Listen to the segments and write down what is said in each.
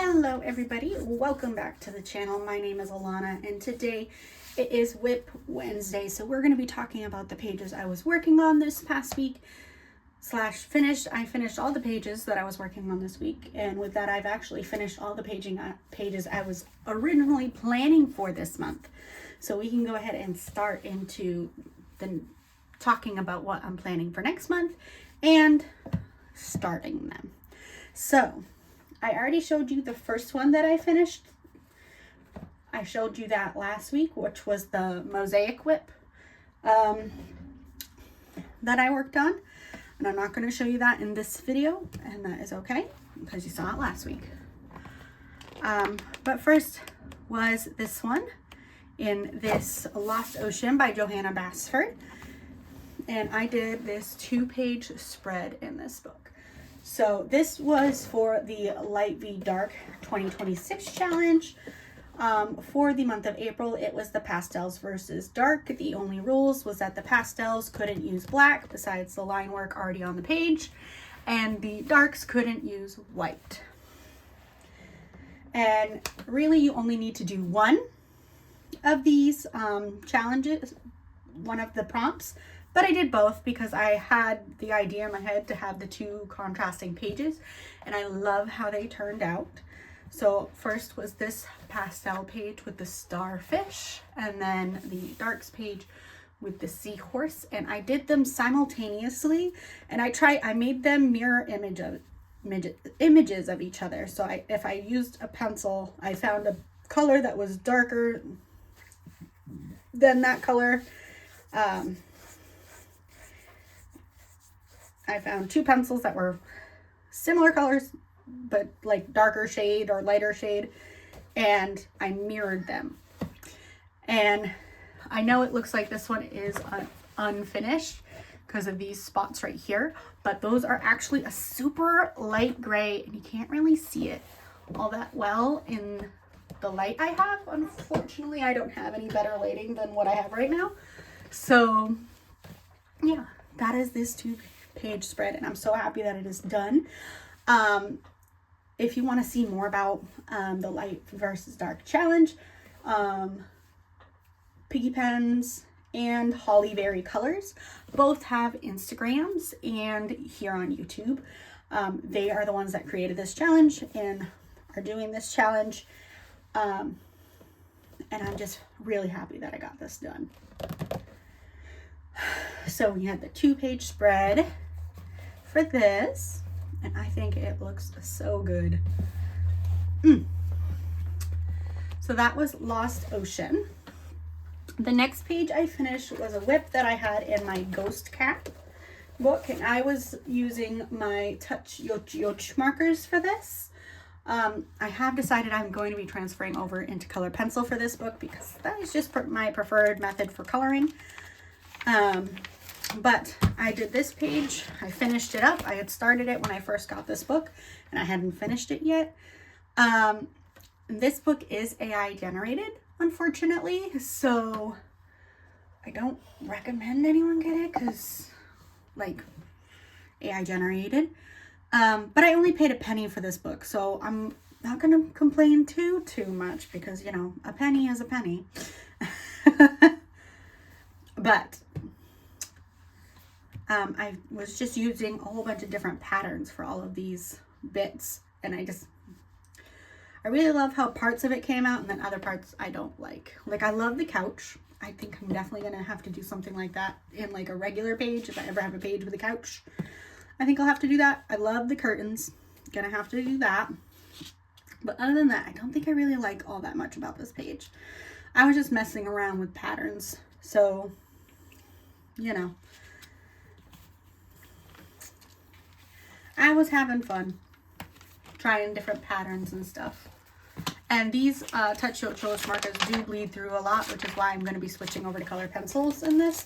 Hello everybody, welcome back to the channel. My name is Alana and today it is WIP Wednesday. So we're going to be talking about the pages I was working on this past week / finished. I finished all the pages that I was working on this week, and with that I've actually finished all the pages I was originally planning for this month. So we can go ahead and start into the talking about what I'm planning for next month and starting them. So I already showed you the first one that I finished. I showed you that last week, which was the mosaic WIP that I worked on. And I'm not going to show you that in this video, and that is okay because you saw it last week. But first was this one in this Lost Ocean by Johanna Basford. And I did this 2-page spread in this book. So this was for the Light v Dark 2026 challenge. For the month of April, it was the pastels versus dark. The only rules was that the pastels couldn't use black besides the line work already on the page, and the darks couldn't use white. And really you only need to do one of these challenges, one of the prompts. But I did both because I had the idea in my head to have the two contrasting pages, and I love how they turned out. So first was this pastel page with the starfish, and then the darks page with the seahorse, and I did them simultaneously, and I made them mirror images of each other. So if I used a pencil, I found a color that was darker than that color. I found two pencils that were similar colors, but like darker shade or lighter shade, and I mirrored them. And I know it looks like this one is unfinished because of these spots right here, but those are actually a super light gray, and you can't really see it all that well in the light I have. Unfortunately, I don't have any better lighting than what I have right now. So yeah, that is this 2-page spread, and I'm so happy that it is done. If you want to see more about the light versus dark challenge, Piggy Pens and Holly Berry Colors both have Instagrams and here on YouTube. They are the ones that created this challenge and are doing this challenge, and I'm just really happy that I got this done. So we had the 2-page spread for this, and I think it looks so good. So that was Lost Ocean. The next page I finished was a WIP that I had in my Ghost Cat book, and I was using my Touch Yoch markers for this. I have decided I'm going to be transferring over into color pencil for this book because that is just my preferred method for coloring. But I did this page, I finished it up. I had started it when I first got this book, and I hadn't finished it yet. This book is AI generated, unfortunately, so I don't recommend anyone get it because, like, AI generated. But I only paid a penny for this book, so I'm not going to complain too much because, you know, a penny is a penny. But I was just using a whole bunch of different patterns for all of these bits, and I really love how parts of it came out, and then other parts I don't like. Like, I love the couch. I think I'm definitely going to have to do something like that in like a regular page. If I ever have a page with a couch, I think I'll have to do that. I love the curtains. Gonna have to do that. But other than that, I don't think I really like all that much about this page. I was just messing around with patterns. So, you know, I was having fun trying different patterns and stuff. And these Touch Yoch markers do bleed through a lot, which is why I'm going to be switching over to color pencils in this.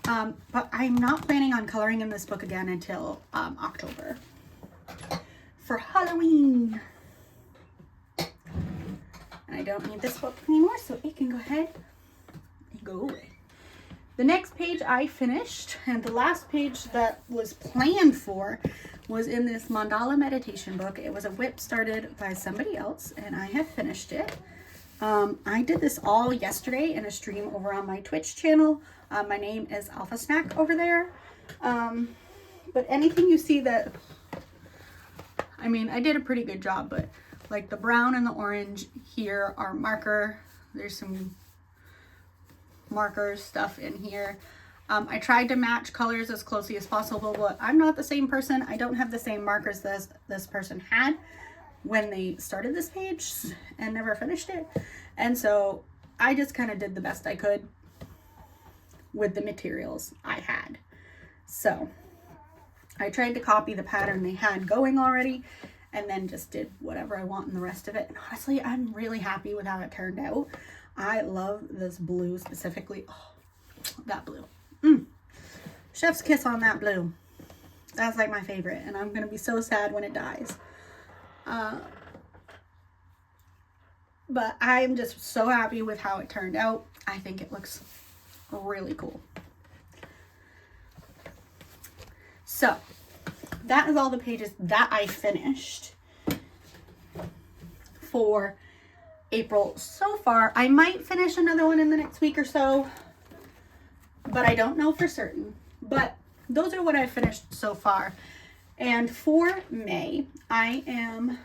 But I'm not planning on coloring in this book again until October for Halloween. And I don't need this book anymore, so it can go ahead and go away. The next page I finished, and the last page that was planned for was in this mandala meditation book. It was a WIP started by somebody else, and I have finished it. I did this all yesterday in a stream over on my Twitch channel. My name is Alpha Snack over there. But anything you see that, I mean, I did a pretty good job, but like the brown and the orange here are marker. There's some marker stuff in here. I tried to match colors as closely as possible, but I'm not the same person. I don't have the same markers that this person had when they started this page and never finished it. And so I just kind of did the best I could with the materials I had. So I tried to copy the pattern they had going already and then just did whatever I want in the rest of it. And honestly, I'm really happy with how it turned out. I love this blue specifically. Oh, that blue. Chef's kiss on that blue. That's like my favorite, and I'm gonna be so sad when it dies. But I'm just so happy with how it turned out. I think it looks really cool. So that is all the pages that I finished for April so far. I might finish another one in the next week or so, but I don't know for certain. But those are what I've finished so far. And for May, I am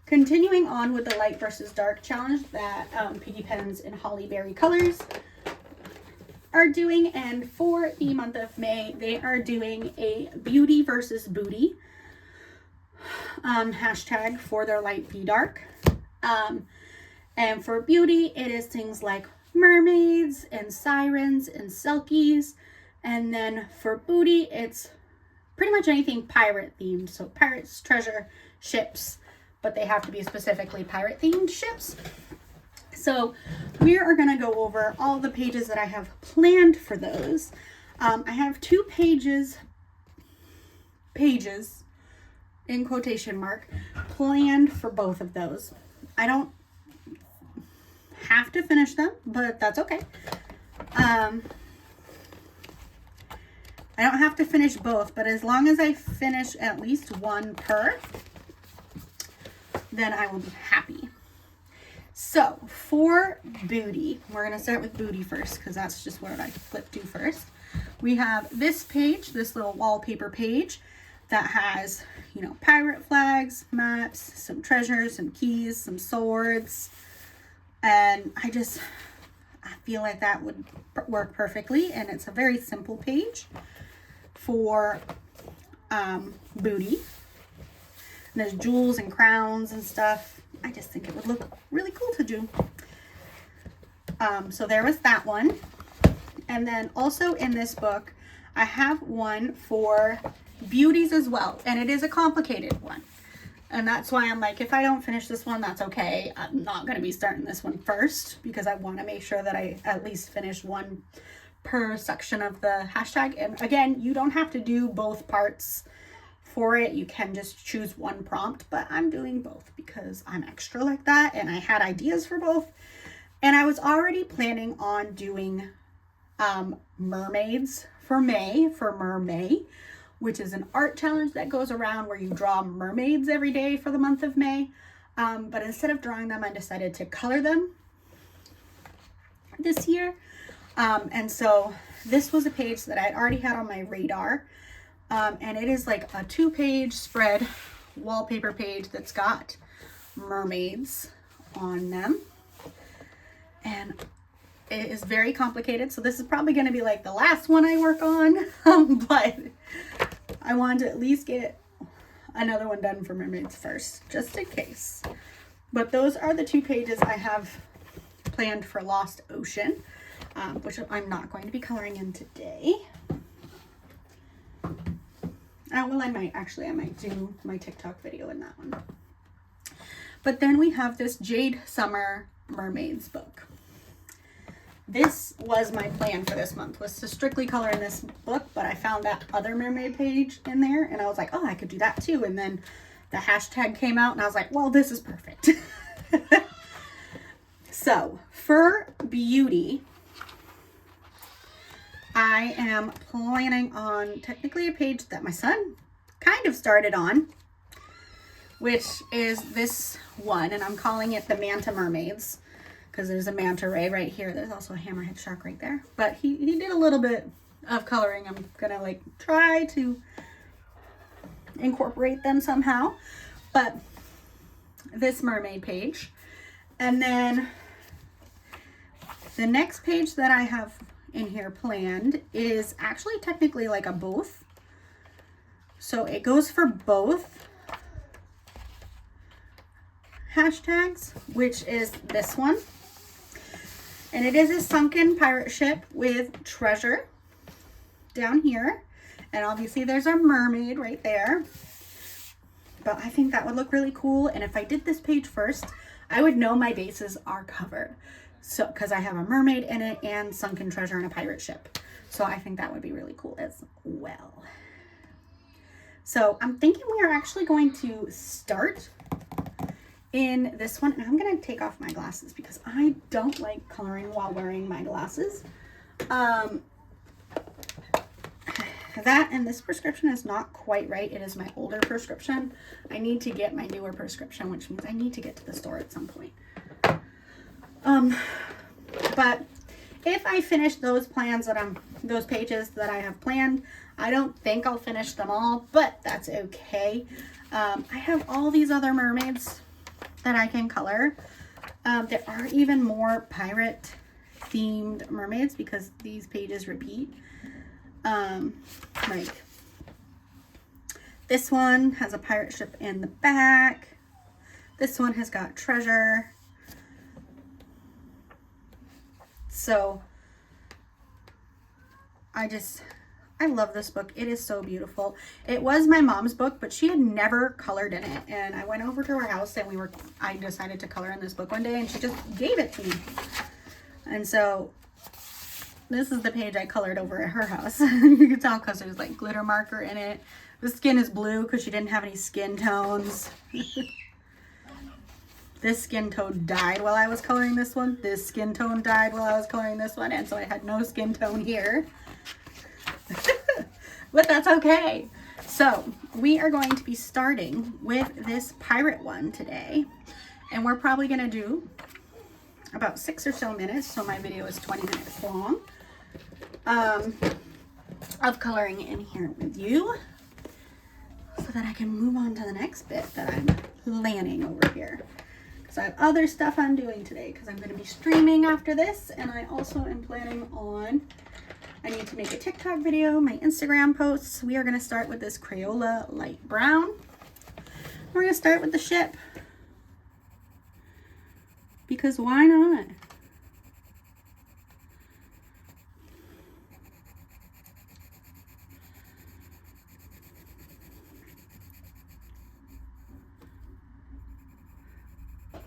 continuing on with the light versus dark challenge that Piggy Pens and Holly Berry Colors are doing. And for the month of May, they are doing a beauty versus booty hashtag for their light v dark. And for beauty, it is things like mermaids and sirens and selkies. And then for booty, it's pretty much anything pirate themed. So pirates, treasure, ships, but they have to be specifically pirate themed ships. So we are going to go over all the pages that I have planned for those. I have 2 pages in quotation mark planned for both of those. I don't have to finish them, but that's okay. I don't have to finish both, but as long as I finish at least one per, then I will be happy. So for booty, we're going to start with booty first because that's just what I flipped to first. We have this page, this little wallpaper page that has, you know, pirate flags, maps, some treasures, some keys, some swords. And I feel like that would work perfectly. And it's a very simple page for booty. And there's jewels and crowns and stuff. I just think it would look really cool to do. So there was that one. And then also in this book, I have one for beauties as well. And it is a complicated one. And that's why I'm like, if I don't finish this one, that's okay. I'm not going to be starting this one first because I want to make sure that I at least finish one per section of the hashtag. And again, you don't have to do both parts for it. You can just choose one prompt, but I'm doing both because I'm extra like that. And I had ideas for both. And I was already planning on doing mermaids for May, for Mermay, which is an art challenge that goes around where you draw mermaids every day for the month of May. But instead of drawing them, I decided to color them this year. And so this was a page that I already had on my radar. And it is like a 2-page spread wallpaper page that's got mermaids on them. And it is very complicated. So this is probably going to be like the last one I work on. But I wanted to at least get another one done for mermaids first, just in case. But those are the 2 pages I have planned for Lost Ocean, which I'm not going to be coloring in today. Well, I might do my TikTok video in that one. But then we have this Jade Summer Mermaids book. This was my plan for this month, was to strictly color in this book, but I found that other mermaid page in there, and I was like, oh, I could do that too. And then the hashtag came out, and I was like, well, this is perfect. So, for beauty, I am planning on technically a page that my son kind of started on, which is this one, and I'm calling it the Manta Mermaids because there's a manta ray right here. There's also a hammerhead shark right there, but he did a little bit of coloring. I'm gonna like try to incorporate them somehow, but this mermaid page, and then the next page that I have in here planned is actually technically like a both. So it goes for both hashtags, which is this one. And it is a sunken pirate ship with treasure down here. And obviously there's a mermaid right there. But I think that would look really cool. And if I did this page first, I would know my bases are covered. So, because I have a mermaid in it and sunken treasure and a pirate ship. So I think that would be really cool as well. So I'm thinking we are actually going to start in this one. And I'm going to take off my glasses because I don't like coloring while wearing my glasses. That and this prescription is not quite right. It is my older prescription. I need to get my newer prescription, which means I need to get to the store at some point. But if I finish those plans those pages that I have planned, I don't think I'll finish them all, but that's okay. I have all these other mermaids that I can color. There are even more pirate themed mermaids because these pages repeat. Like this one has a pirate ship in the back. This one has got treasure. So I love this book. It is so beautiful. It was my mom's book, but she had never colored in it. And I went over to her house and I decided to color in this book one day and she just gave it to me. And so this is the page I colored over at her house. You can tell because there's like glitter marker in it. The skin is blue because she didn't have any skin tones. This skin tone died while I was coloring this one. This skin tone died while I was coloring this one. And so I had no skin tone here. But that's okay. So we are going to be starting with this pirate one today. And we're probably going to do about 6 or so minutes. So my video is 20 minutes long. Of coloring in here with you so that I can move on to the next bit that I'm planning over here. Because I have other stuff I'm doing today because I'm going to be streaming after this, and I also am planning on, I need to make a TikTok video, my Instagram posts. We are going to start with this Crayola light brown. We're going to start with the ship because why not?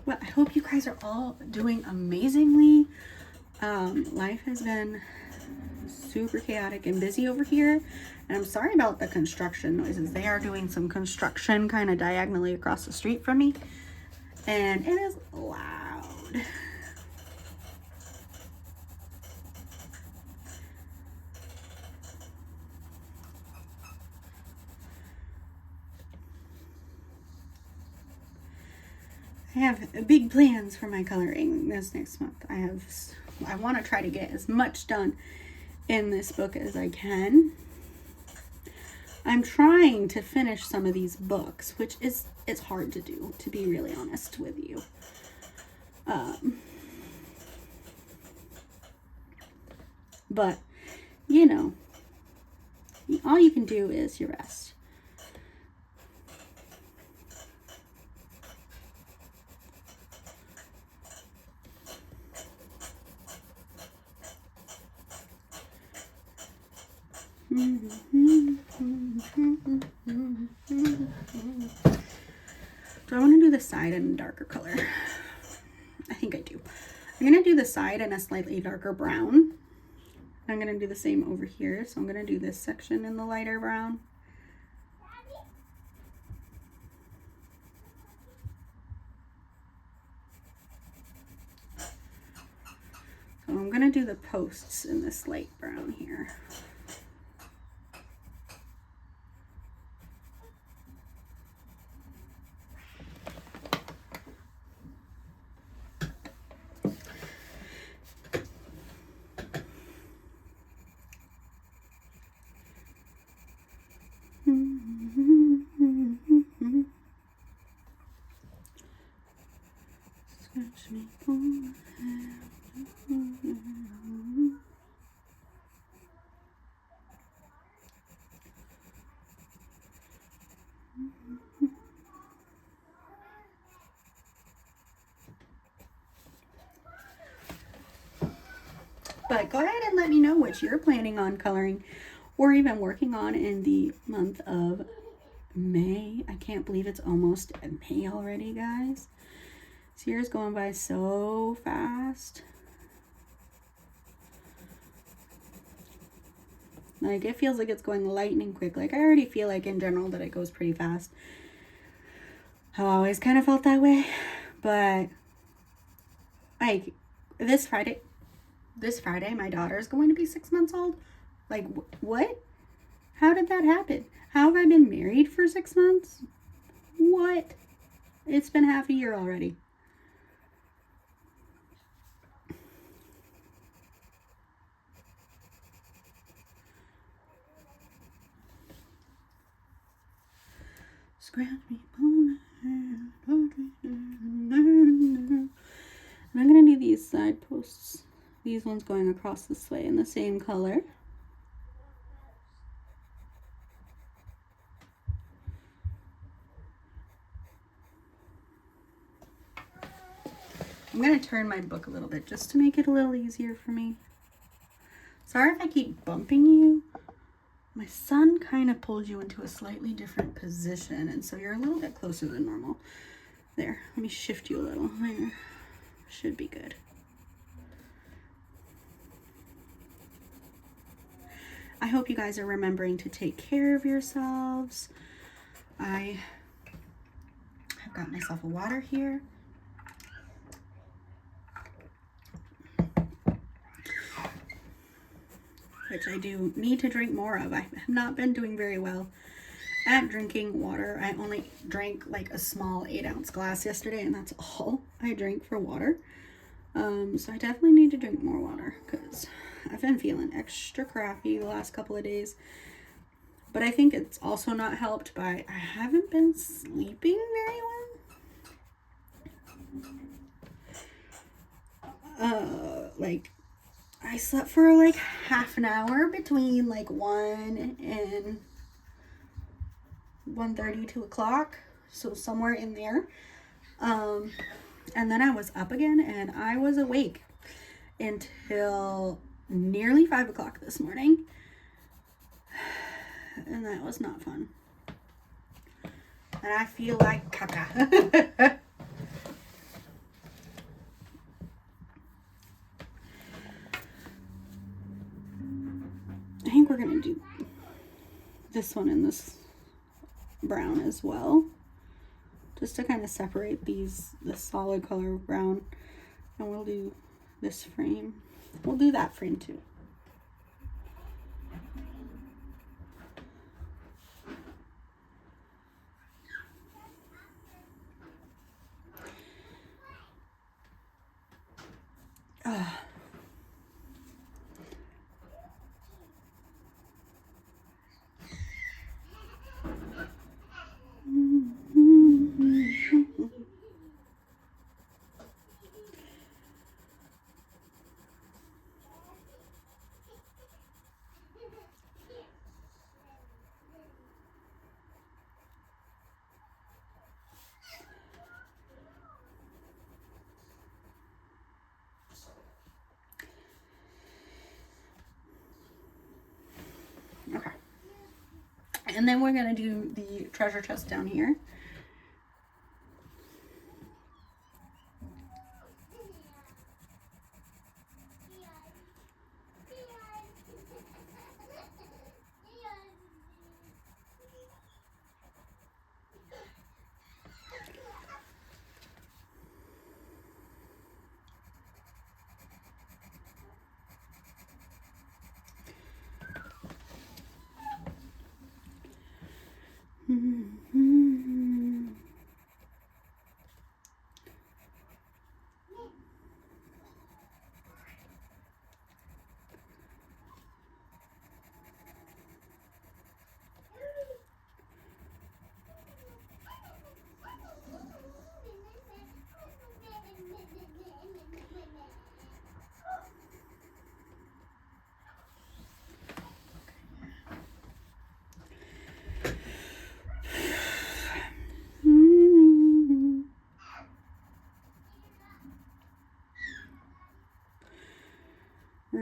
Well, I hope you guys are all doing amazingly. Life has been super chaotic and busy over here. And I'm sorry about the construction noises. They are doing some construction kind of diagonally across the street from me. And it is loud. I have big plans for my coloring this next month. I want to try to get as much done in this book as I can. I'm trying to finish some of these books, which it's hard to do, to be really honest with you. But, you know, all you can do is your best. Do I want to do the side in a darker color? I think I do. I'm going to do the side in a slightly darker brown. I'm going to do the same over here. So I'm going to do this section in the lighter brown. So I'm going to do the posts in this light brown here. Scratch me, pull my hair. But go ahead and let me know what you're planning on coloring or even working on in the month of May. I can't believe it's almost May already, guys. This year is going by so fast. Like, it feels like it's going lightning quick. Like, I already feel like in general that it goes pretty fast. I've always kind of felt that way. But, like, this Friday, my daughter is going to be 6 months old. Like, what? How did that happen? How have I been married for 6 months? What? It's been half a year already. Scratch me, pull my hair. And I'm going to do these side posts. These ones going across this way in the same color. I'm going to turn my book a little bit just to make it a little easier for me. Sorry if I keep bumping you. My son kind of pulled you into a slightly different position, and so you're a little bit closer than normal. There, let me shift you a little. There, should be good. I hope you guys are remembering to take care of yourselves. I have got myself a water here. Which I do need to drink more of. I have not been doing very well at drinking water. I only drank like a small 8-ounce glass yesterday, and that's all I drank for water. So I definitely need to drink more water because I've been feeling extra crappy the last couple of days. But I think it's also not helped by I haven't been sleeping very well. Like, I slept for like half an hour between like 1 and 1:30, 2 o'clock. So somewhere in there. And then I was up again and I was awake until nearly 5 o'clock this morning. And that was not fun. And I feel like caca. I think we're going to do this one in this brown as well. Just to kind of separate this solid color of brown. And we'll do this frame. We'll do that frame too. Okay. And then we're going to do the treasure chest down here.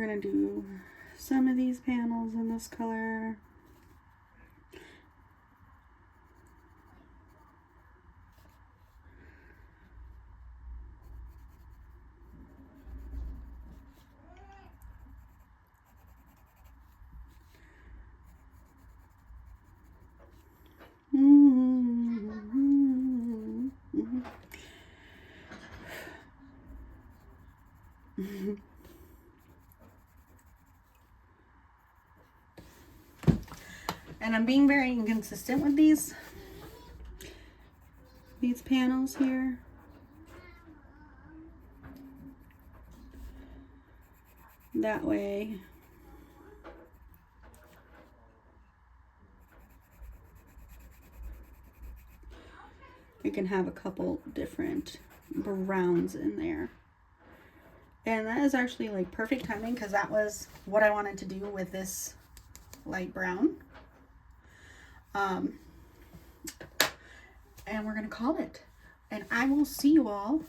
We're going to do some of these panels in this color. And I'm being very inconsistent with these panels here. That way you can have a couple different browns in there. And that is actually like perfect timing, because that was what I wanted to do with this light brown. And we're going to call it. And I will see you all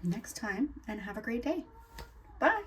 next time, and have a great day. Bye.